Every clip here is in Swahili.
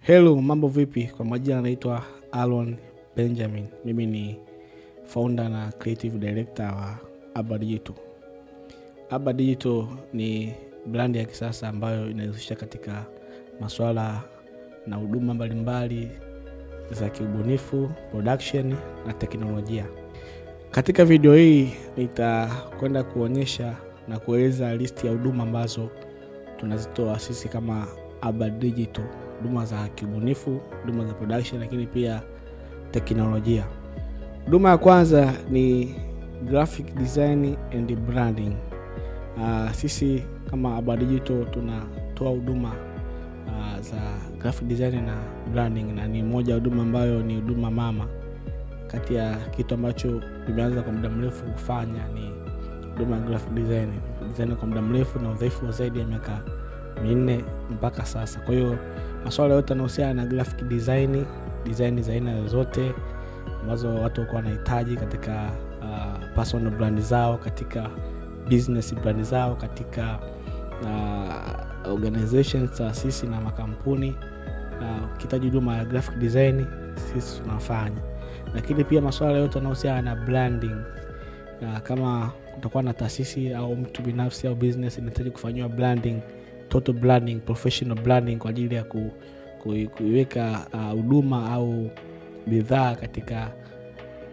Hello, mambo vipi? Kwa majina naitwa Alon Benjamin. Mimi ni founder na creative director wa Aba Digital. Aba Digital ni brand ya kisasa ambayo inahusisha katika masuala na huduma mbalimbali za kiubunifu, production na teknolojia. Katika video hii nitakwenda kuonyesha na kueleza listi ya huduma ambazo tunazitoa sisi kama Aba Digital. Huduma za kiubunifu, huduma za production, lakini pia teknolojia. Huduma ya kwanza ni graphic design and branding. Sisi kama Aba Digital tunatoa huduma za graphic design na branding, na ni moja huduma ambayo ni huduma mama kati ya kitu ambacho tumeanza kwa muda mrefu kufanya. Ni huduma ya graphic design kwa muda mrefu na udhaifu zaidi ya miaka 4 mpaka sasa. Kwa hiyo masuala yote yanayohusiana na graphic design za aina zote ambazo watu wako wanahitaji katika personal brand zao, katika business brand zao, katika organizations, taasisi na makampuni, ukihitaji huduma ya graphic design sisi tunafanya. Lakini pia masuala yote yanayohusiana na branding, kama utakuwa na taasisi au mtu binafsi au business inahitaji kufanywa branding, total branding, professional branding kwa ajili ya kuiweka huduma au bidhaa katika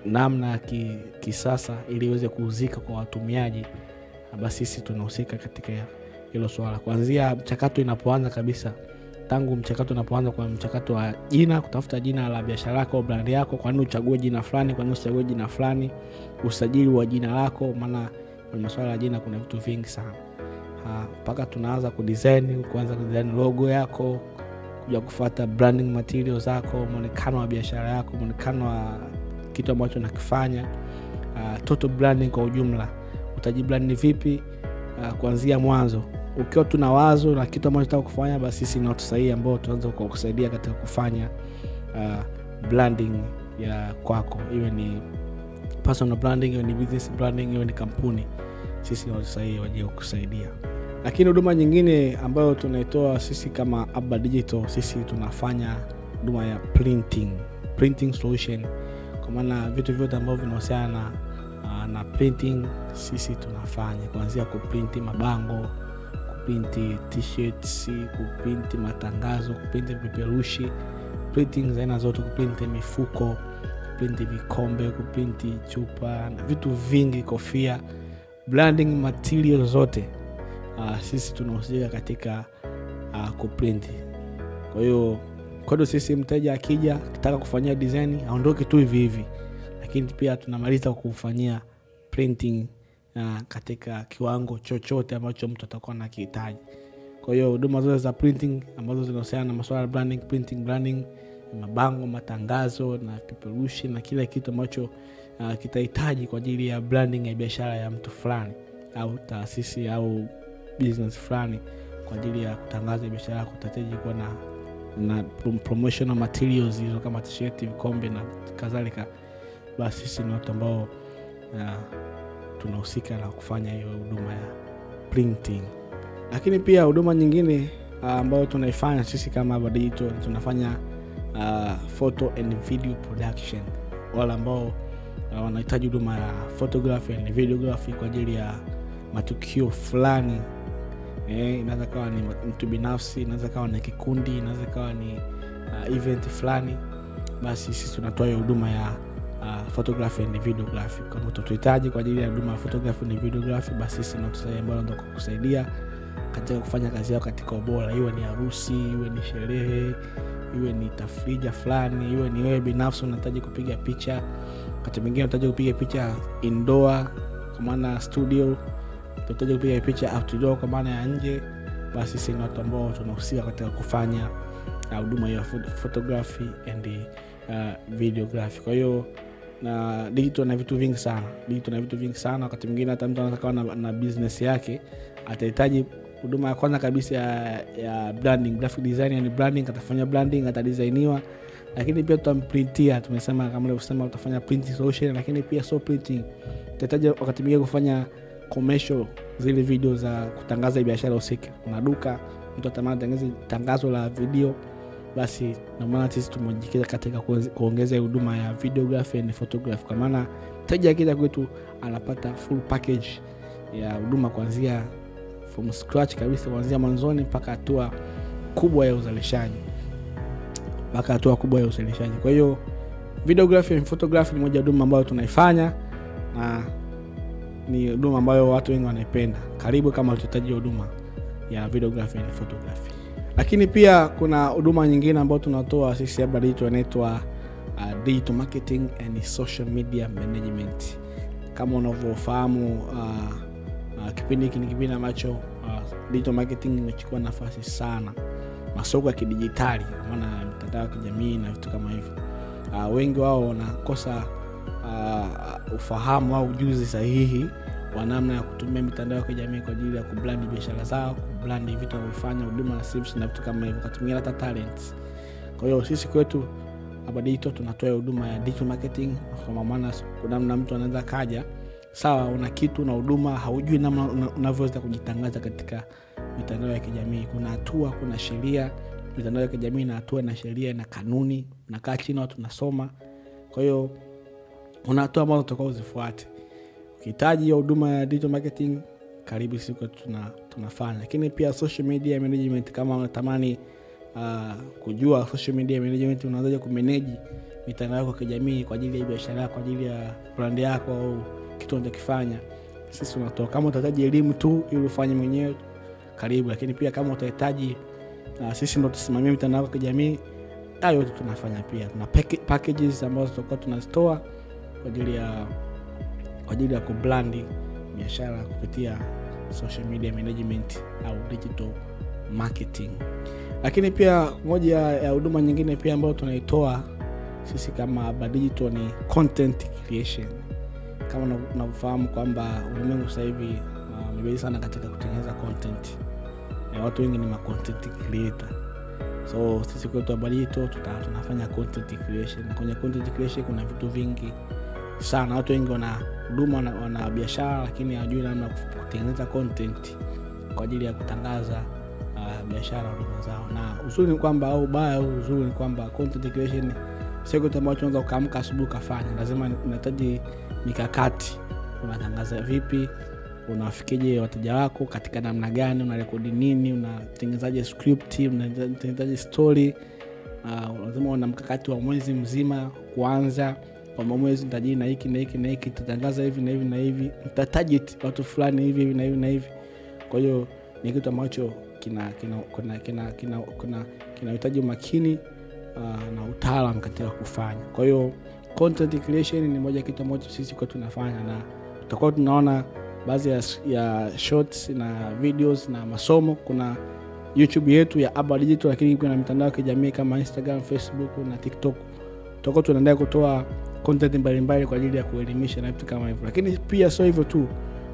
namna kisasa ili iweze kuuzika kwa watumiaji, basi sisi tunahusika katika hilo swala. Kuanzia mchakato inapoanza kabisa, tangu mchakato unapoanza kwa mchakato wa jina, kutafuta jina la biashara yako au brand yako, kwa nini uchague jina fulani, kwa nini usichague jina fulani, usajili wa jina lako, maana kwa masuala ya jina kuna vitu vingi sana. Mpaka tunaanza kuanza kudesign logo yako, kuja kufuata branding materials zako, muonekano wa biashara yako, muonekano wa kitu ambacho unakifanya, total branding kwa ujumla. Utajibrand vipi kuanzia mwanzo? Ukiwa tuna wazo na kitu ambacho unataka kufanya, basi sisi ni watu sahihi ambao tuanze kukusaidia katika kufanya branding ya kwako, iwe ni personal branding, iwe ni business branding, iwe ni kampuni. Sisi ni watu sahihi waje kukusaidia. Lakini huduma nyingine ambayo tunaitoa sisi kama Aba Digital, sisi tunafanya huduma ya printing solution. Kwa maana vitu vyote ambavyo vinahusiana na printing sisi tunafanya, kuanzia kuprint mabango, kuprint t-shirts, kuprint matangazo, kuprint vipeperushi, printing za aina zote, kuprint mifuko, kuprint vikombe, kuprint chupa na vitu vingi, kofia, branding material zote sisi tunahusika katika kuprint. Kwa hiyo sisi mteja akija akitaka kufanyia design aondoke tu hivi, lakini pia tunamaliza kufanyia printing katika kiwango chochote ambacho mtu atakuwa anakihitaji. Kwa hiyo huduma zote za printing ambazo zinahusiana na masuala ya branding, mabango, matangazo na vipeperushi na kila kitu ambacho kitahitaji kwa ajili ya branding ya biashara ya mtu fulani au taasisi au business fulani, kwa ajili ya kutangaza biashara yako, utahitaji kuwa na promotional materials hizo kama t-shirt, vikombe na kadhalika. Basi sisi ni watu ambao tunahusika na kufanya hiyo huduma ya printing. Lakini pia huduma nyingine ambayo tunaifanya sisi kama Aba Digital, tunafanya photo and video production. Wale ambao wanahitaji huduma ya photography and videography kwa ajili ya matukio fulani, inaweza kawa ni mtu binafsi, inaweza kawa ni kikundi, inaweza kawa ni event fulani, basi sisi tunatoa hiyo huduma ya photography and videography. Kama utahitaji kwa ajili ya huduma ya photography and videography, basi sisi tunasaidia ambao ndio kukusaidia katika kufanya kazi yako katika ubora, iwe ni harusi, iwe ni sherehe, iwe ni tafrija fulani, iwe ni wewe binafsi unahitaji kupiga picha, wakati mwingine unahitaji kupiga picha indoor kwa maana studio, unahitaji kupiga picha outdoor kwa maana ya nje, basi sisi ni watu ambao tunahusika katika kufanya huduma ya photography and videography. Kwa hiyo na digital na vitu vingi sana. Wakati mwingine hata mtu anataka na business yake atahitaji huduma ya kwanza kabisa ya branding, graphic design and branding. Atafanya branding, atadesigniwa, lakini pia tutamprintia. Tumesema kama nilivyosema utafanya printing solution, lakini pia so printing. Utahitaji wakati mwingine kufanya commercial, zile video za kutangaza biashara husika. Kuna duka, mtu atamani tangazo la video basi na maana sisi tumejikita katika kuongeza huduma ya videography and photography, kwa maana mteja akija kwetu anapata full package ya huduma kuanzia from scratch kabisa, kuanzia mwanzoni mpaka hatua kubwa ya uzalishaji. Kwa hiyo videography and photography ni moja ya huduma ambayo tunaifanya na ni huduma ambayo watu wengi wanaipenda. Karibu kama utahitaji huduma ya videography and photography. Lakini pia kuna huduma nyingine ambayo tunatoa sisi hapa Digital, inaitwa digital marketing and social media management. Kama unavyofahamu kipindi hiki ni kipindi ambacho digital marketing imechukua nafasi sana masoko ya kidijitali, maana mitandao ya kijamii na vitu kama hivyo. Wengi wao wanakosa ufahamu au ujuzi sahihi wa namna ya kutumia mitandao ya kijamii kwa ajili ya kubrand biashara zao, kubrand vitu wanavyofanya, huduma na services na vitu kama hivyo, kutumia hata talents. Kwa hiyo sisi kwetu hapa Digital tunatoa huduma ya digital marketing, kwa maana kuna namna mtu anaweza kaja, sawa una kitu na huduma, haujui namna unavyoweza kujitangaza katika mitandao ya kijamii. Kuna hatua, kuna sheria, mitandao ya kijamii na hatua na sheria na kanuni, na kaa chini watu tunasoma. Kwa hiyo una hatua ambazo tutakao uzifuate. Ukihitaji huduma ya digital marketing, karibu siku tunafanya. Lakini pia social media management, kama unatamani kujua social media management, unaanzaje kumanage mitandao ya kijamii kwa ajili ya biashara yako, kwa ajili ya brand yako au kitu unachokifanya, sisi tunatoa. Kama utahitaji elimu tu ili ufanye mwenyewe, karibu. Lakini pia kama utahitaji sisi ndio tusimamie mitandao ya kijamii, hayo yote tunafanya pia. Tuna packages ambazo tutakuwa tunazitoa kwa ajili ya kubrand biashara kupitia social media management au digital marketing. Lakini pia moja ya huduma nyingine pia ambayo tunaitoa sisi kama Digital ni content creation. Kama unafahamu kwamba ulimwengu sasa hivi umebezi sana katika kutengeneza content, na watu wengi ni content creator. So sisi kwetu Digital tunafanya content creation, na kwenye content creation kuna vitu vingi sana. Watu wengi wana huduma, wana biashara, lakini hawajui namna kutengeneza content kwa ajili ya kutangaza biashara na huduma zao. Na uzuri ni kwamba, au baya au uzuri ni kwamba, content creation sio kitu ambacho unaweza kuamka asubuhi kufanya. Lazima unahitaji mikakati. Unatangaza vipi? Unawafikije wateja wako katika namna gani? Unarekodi nini? Unatengenezaje script? Unatengenezaje story? Lazima una mkakati wa mwezi mzima kuanza. Kwa mwezi nitaji na hiki na hiki na hiki, tutatangaza hivi na hivi na hivi, target watu fulani hivi hivi na hivi na hivi. Kwa hiyo ni kitu ambacho kinahitaji umakini na utaalamu katika kufanya. Kwa hiyo content creation ni moja kitu ambacho sisi kwa tunafanya, na tutakuwa tunaona baadhi ya shorts na videos na masomo. Kuna YouTube yetu ya Aba Digital, lakini kuna mitandao ya kijamii kama Instagram, Facebook na TikTok. Tutakuwa tunaendelea kutoa content mbalimbali kwa ajili ya kuelimisha na vitu kama hivyo. Lakini pia sio hivyo tu,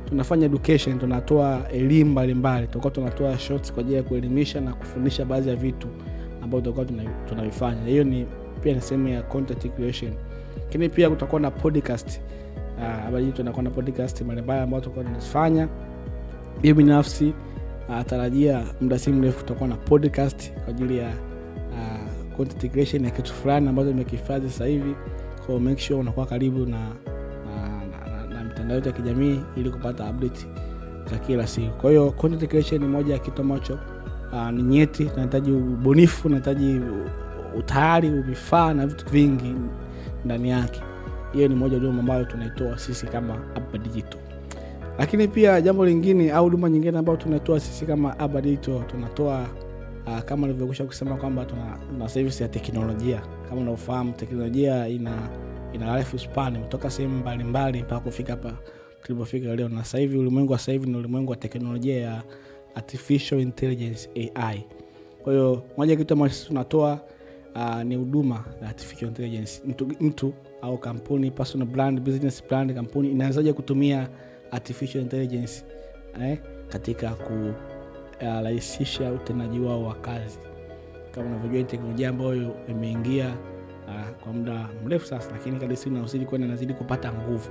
tunafanya education, tunatoa elimu mbalimbali. Tutakuwa tunatoa shorts kwa ajili ya kuelimisha na kufundisha baadhi ya vitu ambavyo tutakuwa tunavifanya. Hiyo ni pia ni sehemu ya content creation. Lakini pia kutakuwa na podcast. Habari tunakuwa na podcast mbalimbali ambazo tutakuwa tunafanya. Mimi binafsi tarajia muda si mrefu tutakuwa na podcast kwa ajili ya content creation ya kitu fulani ambazo nimekihifadhi sasa hivi. So make sure unakuwa karibu na mitandao ya kijamii ili kupata update za kila siku. Kwa hiyo content creation ni moja ya kitu ambacho ni nyeti, tunahitaji ubunifu, tunahitaji utayari, vifaa na vitu vingi ndani yake. Hiyo ni moja ya huduma ambayo tunaitoa sisi kama Aba Digital. Lakini pia jambo lingine au huduma nyingine ambayo tunatoa sisi kama Aba Digital, tunatoa kama nilivyokwisha kusema kwamba tuna service ya teknolojia. Kama unafahamu teknolojia ina life span kutoka sehemu mbalimbali mpaka kufika hapa tulipofika leo. Na sasa hivi ulimwengu wa sasa hivi ni ulimwengu wa teknolojia ya artificial intelligence, AI. Kwa hiyo moja kitu ambacho tunatoa ni huduma ya artificial intelligence. Mtu au kampuni, personal brand, business brand, kampuni inaanzaje kutumia artificial intelligence katika kurahisisha utendaji wao wa kazi. Kama unavyojua teknolojia ambayo imeingia kwa muda mrefu sasa, lakini kadri siku inazidi kupata nguvu,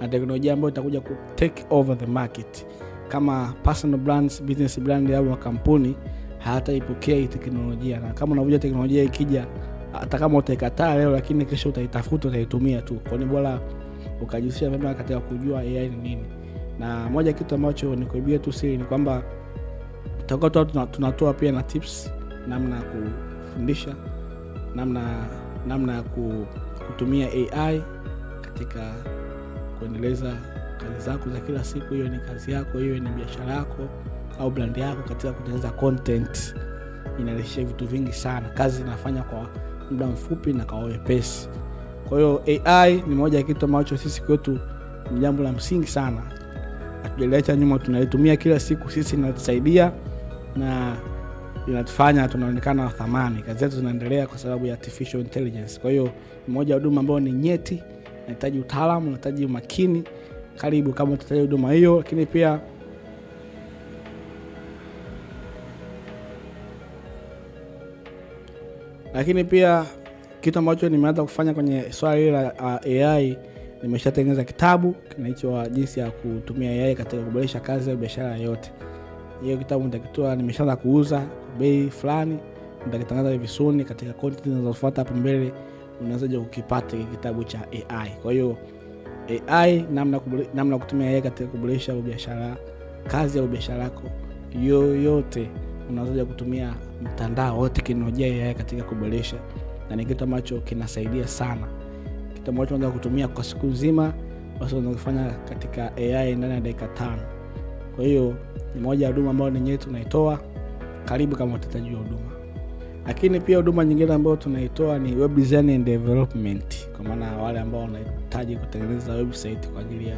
na teknolojia ambayo itakuja ku take over the market. Kama personal brands, business brand au kampuni hataipokea hii teknolojia. Na kama unavunja teknolojia ikija, hata kama utaikataa leo, lakini kesho utaitafuta, utaitumia tu. Kwa ni bora ukajihusisha mapema katika kujua AI ni nini. Na moja kitu ambacho nikuibia tu siri ni kwamba tutakuwa tunatoa pia na tips namna ya kufundisha, namna ya kutumia AI katika kuendeleza kazi zako za kila siku. Hiyo ni kazi yako, hiyo ni biashara yako au brand yako, katika kutengeneza content inalisha vitu vingi sana. Kazi inafanya kwa muda mfupi na kwa wepesi. Kwa hiyo AI ni moja ya kitu ambacho sisi kwetu ni jambo la msingi sana. Hatujaliacha nyuma, tunaitumia kila siku. Sisi inatusaidia na inatufanya tunaonekana wa thamani. Kazi zetu zinaendelea kwa sababu ya artificial intelligence. Kwa hiyo ni moja ya huduma ambayo ni nyeti, inahitaji utaalamu, inahitaji umakini. Karibu kama utahitaji huduma hiyo. Lakini pia kitu ambacho nimeanza kufanya kwenye swali la AI, nimeshatengeneza kitabu kinaitwa jinsi ya kutumia AI katika kuboresha kazi au biashara yote. Hiyo kitabu nitakitoa, nimeshaanza kuuza bei fulani, nitakitangaza hivi soon katika content zinazofuata hapo mbele. Unaweza kukipata kitabu cha AI. Kwa hiyo AI, namna kutumia AI katika kuboresha biashara, kazi au biashara yako yoyote. Unaweza kutumia mtandao wote, teknolojia ya AI katika kuboresha, na ni kitu ambacho kinasaidia sana. Kitu ambacho unaweza kutumia kwa siku nzima, basi unaweza kufanya katika AI ndani ya dakika 5. Kwa hiyo ni moja ya huduma ambayo ninyi tunaitoa. Karibu kama utahitaji huduma. Lakini pia huduma nyingine ambayo tunaitoa ni web design and development, kwa maana wale ambao wanahitaji kutengeneza website kwa ajili ya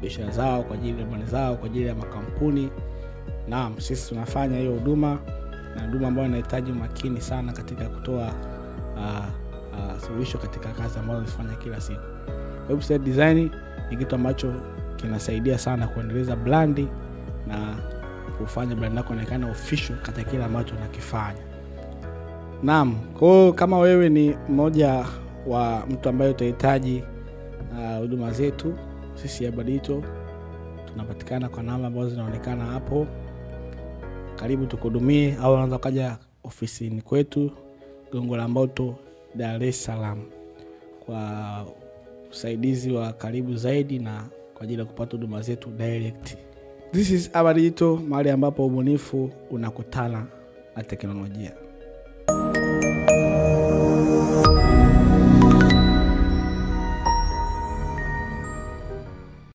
biashara zao, kwa ajili ya mali zao, kwa ajili ya makampuni. Naam, sisi tunafanya hiyo huduma, na huduma ambayo inahitaji makini sana katika kutoa suluhisho katika kazi ambazo tunafanya kila siku. Website design ni kitu ambacho kinasaidia sana kuendeleza brand na kufanya brand yako ionekane official katika kila ambacho unakifanya. Naam, kwa kama wewe ni mmoja wa mtu ambaye utahitaji huduma zetu, sisi ya Badito tunapatikana kwa namba ambazo zinaonekana hapo. Karibu tukuhudumie, au unaweza kaja ofisini kwetu Gongo la Mboto, Dar es Salaam, kwa usaidizi wa karibu zaidi na kwa ajili ya kupata huduma zetu direct. This is Badito, mahali ambapo ubunifu unakutana na teknolojia.